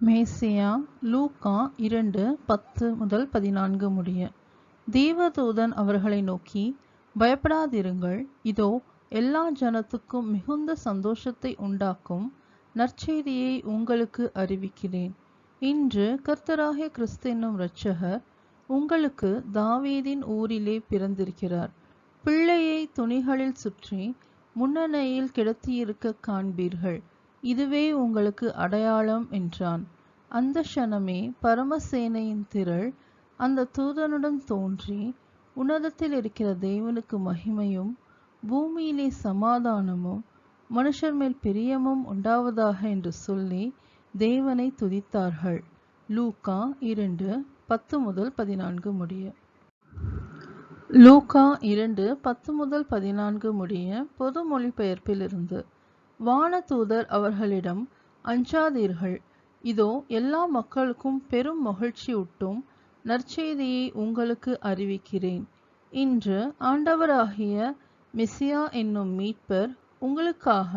மேசியா லூக்கா 2:10-14 முடிய. தேவதூதன் அவர்களை நோக்கி, பயப்படாதிருங்கள், இதோ எல்லா ஜனத்துக்கும் மிகுந்த சந்தோஷத்தை உண்டாக்கும் நற்செய்தியை உங்களுக்கு அறிவிக்கிறேன். இன்று கர்த்தராகிய கிறிஸ்து என்னும் இரட்சகர் உங்களுக்கு தாவீதின் ஊரிலே பிறந்திருக்கிறார். பிள்ளையை துணிகளில் சுற்றி முன்னணையில் கிடத்தியிருக்க காண்பீர்கள். இதுவே உங்களுக்கு அடையாளம் என்றான். அந்த க்ஷணமே பரமசேனையின் திரள் அந்த தூதனுடன் தோன்றி, உன்னதத்தில் இருக்கிற தேவனுக்கு மகிமையும் பூமியிலே சமாதானமும் மனுஷர் மேல் பிரியமும் உண்டாவதாக என்று சொல்லி தேவனை துதித்தார்கள். லூக்கா 2:10-14 முடிய. லூக்கா 2:10-14 முடிய பொது மொழிபெயர்ப்பிலிருந்து. வானதூதர் அவர்களிடம், அஞ்சாதீர்கள், இதோ எல்லா மக்களுக்கும் பெரும் மகிழ்ச்சியூட்டும் நற்செய்தியை உங்களுக்கு அறிவிக்கிறேன். இன்று ஆண்டவராகிய மெசியா என்னும் மீட்பர் உங்களுக்காக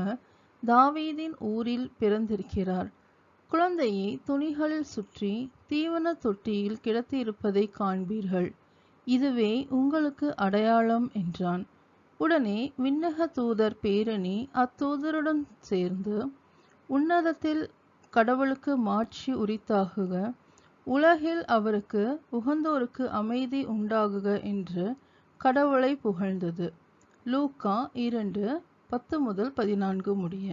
தாவீதின் ஊரில் பிறந்திருக்கிறார். குழந்தையை துணிகளில் சுற்றி தீவன தொட்டியில் கிடத்தியிருப்பதை காண்பீர்கள். இதுவே உங்களுக்கு அடையாளம் என்றான். உடனே விண்ணக தூதர் பேரணி அத்தூதருடன் சேர்ந்து, உன்னதத்தில் கடவுளுக்கு மாட்சி உரித்தாகுக, உலகில் அவருக்கு உகந்தோருக்கு அமைதி உண்டாகுக என்று கடவுளை புகழ்ந்தது. லூக்கா 2:10-14 முடிய.